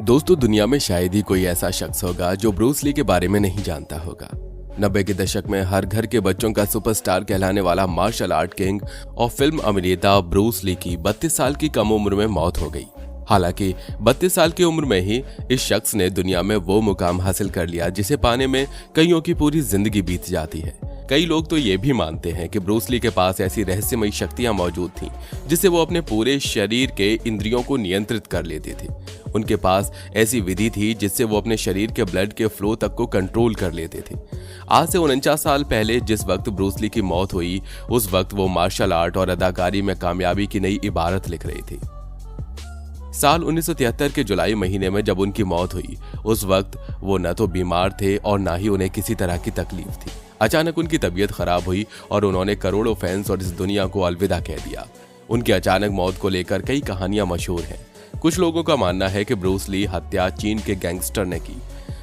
दोस्तों, दुनिया में शायद ही कोई ऐसा शख्स होगा जो ब्रूस ली के बारे में नहीं जानता होगा। 90 के दशक में हर घर के बच्चों का सुपरस्टार कहलाने वाला मार्शल आर्ट किंग और फिल्म अभिनेता ब्रूस ली की 32 साल की कम उम्र में मौत हो गई। हालांकि 32 साल की उम्र में ही इस शख्स ने दुनिया में वो मुकाम हासिल कर लिया जिसे पाने में कईयों की पूरी जिंदगी बीत जाती है। कई लोग तो ये भी मानते हैं कि ब्रूस ली के पास ऐसी रहस्यमयी शक्तियां मौजूद थीं जिससे वो अपने पूरे शरीर के इंद्रियों को नियंत्रित कर लेते थे। उनके पास ऐसी विधि थी जिससे वो अपने शरीर के ब्लड के फ्लो तक को कंट्रोल कर लेते थे। आज से 49 साल पहले जिस वक्त ब्रूस ली की मौत हुई, उस वक्त वो मार्शल आर्ट और अदाकारी में कामयाबी की नई इबारत लिख रहे थे। साल 1973 के जुलाई महीने में जब उनकी मौत हुई, उस वक्त वो न तो बीमार थे और ना ही उन्हें किसी तरह की तकलीफ थी। अचानक उनकी तबीयत खराब हुई और उन्होंने करोड़ों फैंस और इस दुनिया को अलविदा कह दिया। उनकी अचानक मौत को लेकर कई कहानियां मशहूर हैं। कुछ लोगों का मानना है कि ब्रूस ली हत्या चीन के गैंगस्टर ने की,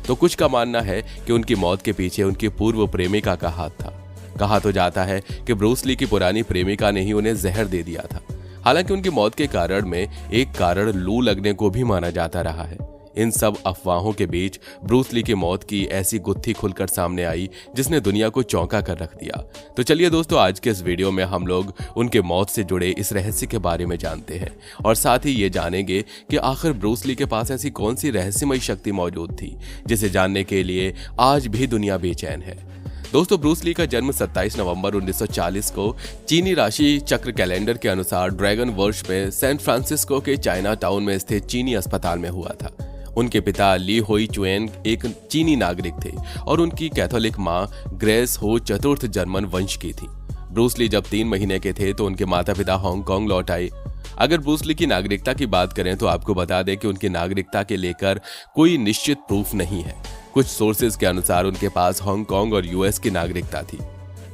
तो कुछ का मानना है कि उनकी मौत के पीछे उनकी पूर्व प्रेमिका का हाथ था। कहा तो जाता है कि ब्रूस ली की पुरानी प्रेमिका ने ही उन्हें जहर दे दिया था। हालांकि उनकी मौत के कारण में एक कारण लू लगने को भी माना जाता रहा है। इन सब अफवाहों के बीच ब्रूस ली की मौत की ऐसी गुत्थी खुलकर सामने आई जिसने दुनिया को चौंका कर रख दिया। तो चलिए दोस्तों, आज के इस वीडियो में हम लोग उनके मौत से जुड़े इस रहस्य के बारे में जानते हैं और साथ ही ये जानेंगे कि आखिर ब्रूस ली के पास ऐसी कौन सी रहस्यमयी शक्ति मौजूद थी जिसे जानने के लिए आज भी दुनिया बेचैन है। दोस्तों, ब्रूस ली का जन्म 27 नवंबर 1940 को चीनी राशि चक्र कैलेंडर के अनुसार ड्रैगन वर्ष में सैन फ्रांसिस्को के चाइना टाउन में स्थित चीनी अस्पताल में हुआ था। उनके पिता ली होई चुएन एक चीनी नागरिक थे और उनकी कैथोलिक मां ग्रेस हो चतुर्थ जर्मन वंश की थी। ब्रूस ली जब 3 महीने के थे तो उनके माता पिता हांगकांग लौट आए। अगर ब्रूस ली की नागरिकता की बात करें तो आपको बता दें कि उनकी नागरिकता के लेकर कोई निश्चित प्रूफ नहीं है। कुछ सोर्सेज के अनुसार उनके पास हांगकांग और यूएस की नागरिकता थी।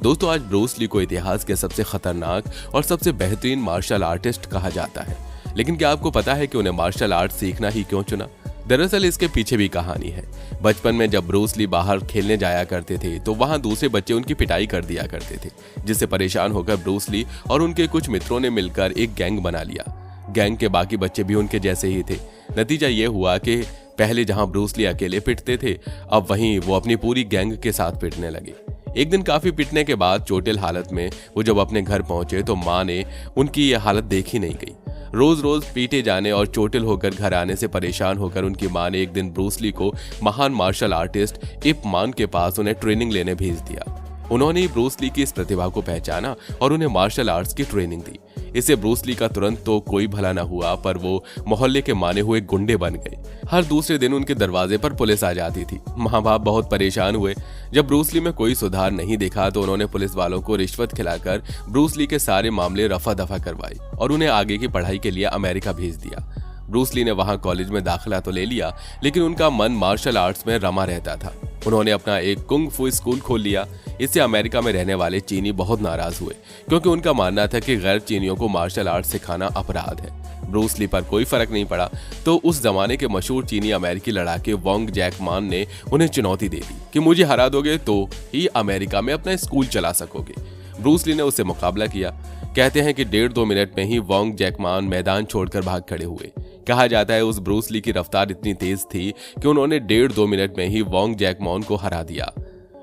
दोस्तों, आज ब्रूस ली को इतिहास के सबसे खतरनाक और सबसे बेहतरीन मार्शल आर्टिस्ट कहा जाता है। लेकिन क्या आपको पता है कि उन्हें मार्शल आर्ट सीखना ही क्यों चुना? दरअसल इसके पीछे भी कहानी है। बचपन में जब ब्रूस ली बाहर खेलने जाया करते थे तो वहां दूसरे बच्चे उनकी पिटाई कर दिया करते थे, जिससे परेशान होकर ब्रूस ली और उनके कुछ मित्रों ने मिलकर एक गैंग बना लिया। गैंग के बाकी बच्चे भी उनके जैसे ही थे। नतीजा ये हुआ कि पहले जहां ब्रूस ली अकेले पिटते थे, अब वहीं वो अपनी पूरी गैंग के साथ पिटने लगे। एक दिन काफी पिटने के बाद चोटिल हालत में वो जब अपने घर पहुंचे तो मां ने उनकी यह हालत देखी नहीं गई। रोज रोज पीटे जाने और चोटिल होकर घर आने से परेशान होकर उनकी मां ने एक दिन ब्रूस ली को महान मार्शल आर्टिस्ट इप मान के पास उन्हें ट्रेनिंग लेने भेज दिया। उन्होंने ब्रूस ली की इस प्रतिभा को पहचाना और उन्हें मार्शल आर्ट्स की ट्रेनिंग दी। इससे ब्रूस ली का तुरंत तो कोई भला न हुआ, पर वो मोहल्ले के माने हुए गुंडे बन गए। हर दूसरे दिन उनके दरवाजे पर पुलिस आ जाती थी। माँ बाप बहुत परेशान हुए। जब ब्रूस ली में कोई सुधार नहीं दिखा तो उन्होंने पुलिस वालों को रिश्वत खिलाकर ब्रूस ली के सारे मामले रफा दफा करवाई और उन्हें आगे की पढ़ाई के लिए अमेरिका भेज दिया। ब्रूस ली ने वहां कॉलेज में दाखिला तो ले लिया, लेकिन उनका मन मार्शल आर्ट्स में रमा रहता था। उन्होंने अपना एक कुंग फू स्कूल खोल लिया। इससे अमेरिका में रहने वाले चीनी बहुत नाराज हुए, क्योंकि उनका मानना था कि गैर चीनियों को मार्शल आर्ट सिखाना अपराध है। ब्रूस ली पर कोई फर्क नहीं पड़ा तो उस जमाने के मशहूर चीनी अमेरिकी लड़ाके वोंग जैक मान ने उन्हें चुनौती दे दी कि मुझे हरा दोगे तो ही अमेरिका में अपना स्कूल चला सकोगे। ब्रूस ली ने उससे मुकाबला किया। कहते हैं कि 1.5-2 मिनट में ही वोंग जैकमान मैदान छोड़कर भाग खड़े हुए। कहा जाता है उस ब्रूस ली की रफ्तार इतनी तेज थी कि उन्होंने 1.5-2 मिनट में ही वोंग जैकमान को हरा दिया।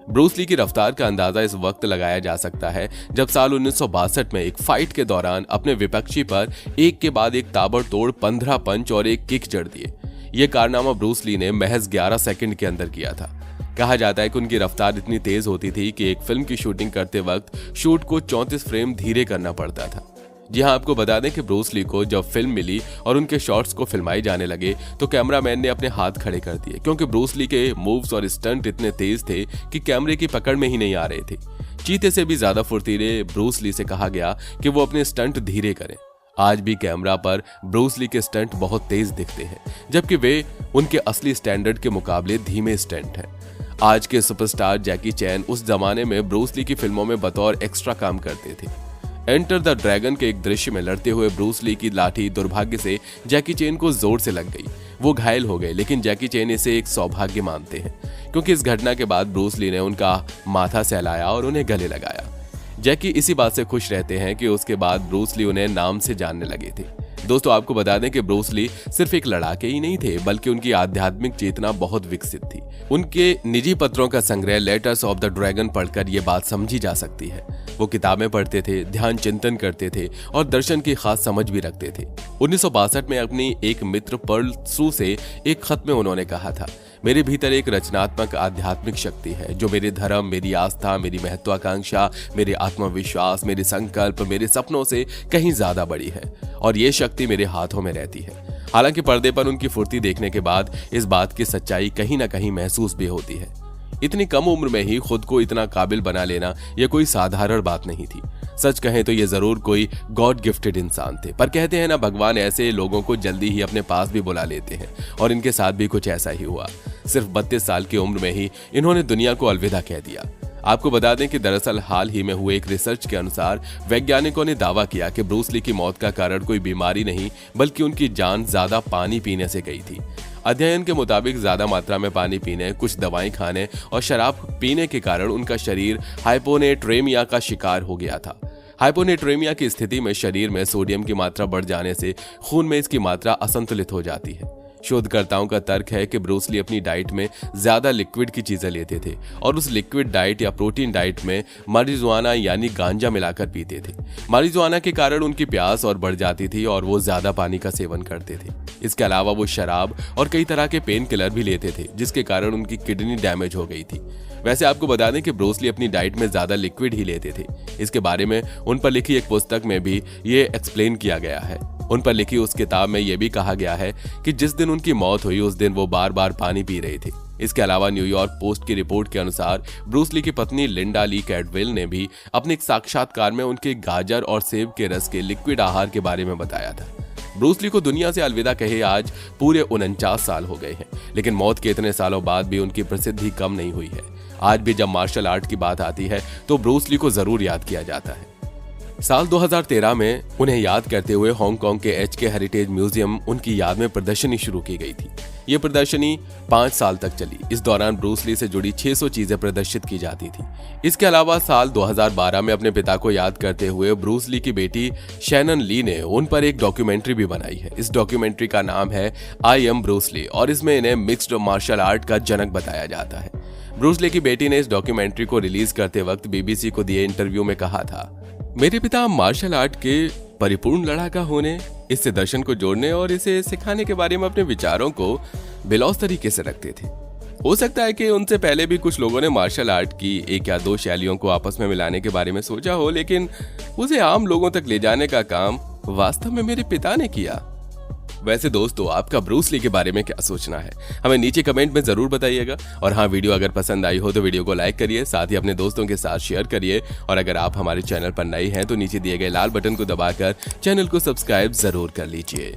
ब्रूस ली की रफ्तार का अंदाजा इस वक्त लगाया जा सकता है जब साल 1962 में एक फाइट के दौरान अपने विपक्षी पर एक के बाद एक ताबड़तोड़ 15 पंच और एक किक जड़ दिए। ये कारनामा ब्रूस ली ने महज 11 सेकंड के अंदर किया था। कहा जाता है कि उनकी रफ्तार इतनी तेज होती थी कि एक फिल्म की शूटिंग करते वक्त शूट को 34 फ्रेम धीरे करना पड़ता था। जी हाँ, आपको बता दें कि ब्रूस ली को जब फिल्म मिली और उनके शॉट्स को फिल्माए जाने लगे तो कैमरामैन ने अपने हाथ खड़े कर दिए, क्योंकि ब्रूस ली के मूव्स और स्टंट इतने तेज थे कि कैमरे की पकड़ में ही नहीं आ रहे थे। चीते से भी ज्यादा फुर्तीले ब्रूस ली से कहा गया कि वो अपने स्टंट धीरे करें। आज भी कैमरा पर ब्रूस ली के स्टंट बहुत तेज दिखते हैं, जबकि वे उनके असली स्टैंडर्ड के मुकाबले धीमे स्टंट हैं। आज के सुपरस्टार जैकी चैन उस जमाने में ब्रूस ली की फिल्मों में बतौर एक्स्ट्रा काम करते थे। एंटर द ड्रैगन के एक दृश्य में लड़ते हुए ब्रूस ली की लाठी दुर्भाग्य से जैकी चैन को जोर से लग गई। वो घायल हो गए, लेकिन जैकी चैन इसे एक सौभाग्य मानते हैं, क्योंकि इस घटना के बाद ब्रूस ली ने उनका माथा सहलाया और उन्हें गले लगाया। जैकी इसी बात से खुश रहते हैं कि उसके बाद ब्रूस ली उन्हें नाम से जानने लगे थे। दोस्तों आपको बता दें कि ब्रूस ली सिर्फ एक लड़ाके ही नहीं थे, बल्कि उनकी आध्यात्मिक चेतना बहुत विकसित थी। उनके निजी पत्रों का संग्रह लेटर्स ऑफ द ड्रैगन पढ़कर ये बात समझी जा सकती है। वो किताबें पढ़ते थे, ध्यान चिंतन करते थे और दर्शन की खास समझ भी रखते थे। 1962 में अपनी एक मित्र पर्ल सू से एक खत में उन्होंने कहा था, मेरे भीतर एक रचनात्मक आध्यात्मिक शक्ति है जो मेरे धर्म, मेरी आस्था, मेरी महत्वाकांक्षा, मेरे आत्मविश्वास, मेरे संकल्प, मेरे सपनों से कहीं ज्यादा बड़ी है और ये शक्ति मेरे हाथों में रहती है। हालांकि पर्दे पर उनकी फुर्ती देखने के बाद इस बात की सच्चाई कहीं ना कहीं महसूस भी होती है। इतनी कम उम्र में ही खुद को इतना काबिल बना लेना यह कोई साधारण बात नहीं थी। सच कहें तो ये जरूर कोई गॉड गिफ्टेड इंसान थे, पर कहते हैं ना, भगवान ऐसे लोगों को जल्दी ही अपने पास भी बुला लेते हैं और इनके साथ भी कुछ ऐसा ही हुआ। सिर्फ 32 साल की उम्र में ही इन्होंने दुनिया को अलविदा कह दिया। आपको बता दें कि दरअसल हाल ही में हुए एक रिसर्च के अनुसार वैज्ञानिकों ने दावा किया कि ब्रूस ली की मौत का कारण कोई बीमारी नहीं, बल्कि उनकी जान ज्यादा पानी पीने से गई थी। अध्ययन के मुताबिक ज्यादा मात्रा में पानी पीने, कुछ दवाएं खाने और शराब पीने के कारण उनका शरीर हाइपोनेट्रेमिया का शिकार हो गया था। हाइपोनेट्रेमिया की स्थिति में शरीर में सोडियम की मात्रा बढ़ जाने से खून में इसकी मात्रा असंतुलित हो जाती है। शोधकर्ताओं का तर्क है कि ब्रूस ली अपनी डाइट में ज्यादा लिक्विड की चीजें लेते थे और उस लिक्विड डाइट या प्रोटीन डाइट में मारिजुआना यानी गांजा मिलाकर पीते थे। मारिजुआना के कारण उनकी प्यास और बढ़ जाती थी और वो ज्यादा पानी का सेवन करते थे। इसके अलावा वो शराब और कई तरह के पेन किलर भी लेते थे, जिसके कारण उनकी किडनी डैमेज हो गई थी। वैसे आपको बता दें कि ब्रूस ली अपनी डाइट में ज्यादा लिक्विड ही लेते थे। इसके बारे में उन पर लिखी एक पुस्तक में भी ये एक्सप्लेन किया गया है। उन पर लिखी उस किताब में यह भी कहा गया है कि जिस दिन उनकी मौत हुई उस दिन वो बार बार पानी पी रहे थे। इसके अलावा न्यूयॉर्क पोस्ट की रिपोर्ट के अनुसार ब्रूस ली की पत्नी लिंडा ली कैडवेल ने भी अपने एक साक्षात्कार में उनके गाजर और सेब के रस के लिक्विड आहार के बारे में बताया था। ब्रूस ली को दुनिया से अलविदा कहे आज पूरे 49 साल हो गए हैं, लेकिन मौत के इतने सालों बाद भी उनकी प्रसिद्धि कम नहीं हुई है। आज भी जब मार्शल आर्ट की बात आती है तो ब्रूस ली को जरूर याद किया जाता है। साल 2013 में उन्हें याद करते हुए हांगकांग के HK हेरिटेज म्यूजियम उनकी याद में प्रदर्शनी शुरू की गई थी। ये प्रदर्शनी 5 साल तक चली। इस दौरान ब्रूस ली से जुड़ी 600 चीजें प्रदर्शित की जाती थी। इसके अलावा साल 2012 में अपने पिता को याद करते हुए ब्रूस ली की बेटी शैनन ली ने उन पर एक डॉक्यूमेंट्री भी बनाई है। इस डॉक्यूमेंट्री का नाम है आई एम ब्रूस ली और इसमें इन्हें मिक्स्ड मार्शल आर्ट का जनक बताया जाता है। ब्रूस ली की बेटी ने इस डॉक्यूमेंट्री को रिलीज करते वक्त BBC को दिए इंटरव्यू में कहा था, मेरे पिता मार्शल आर्ट के परिपूर्ण लड़ाका होने, इससे दर्शन को जोड़ने और इसे सिखाने के बारे में अपने विचारों को बिलौज तरीके से रखते थे। हो सकता है कि उनसे पहले भी कुछ लोगों ने मार्शल आर्ट की 1 या 2 शैलियों को आपस में मिलाने के बारे में सोचा हो, लेकिन उसे आम लोगों तक ले जाने का काम वास्तव में मेरे पिता ने किया। वैसे दोस्तों, आपका ब्रूस ली के बारे में क्या सोचना है, हमें नीचे कमेंट में जरूर बताइएगा। और हाँ, वीडियो अगर पसंद आई हो तो वीडियो को लाइक करिए, साथ ही अपने दोस्तों के साथ शेयर करिए। और अगर आप हमारे चैनल पर नए हैं तो नीचे दिए गए लाल बटन को दबाकर चैनल को सब्सक्राइब जरूर कर लीजिए।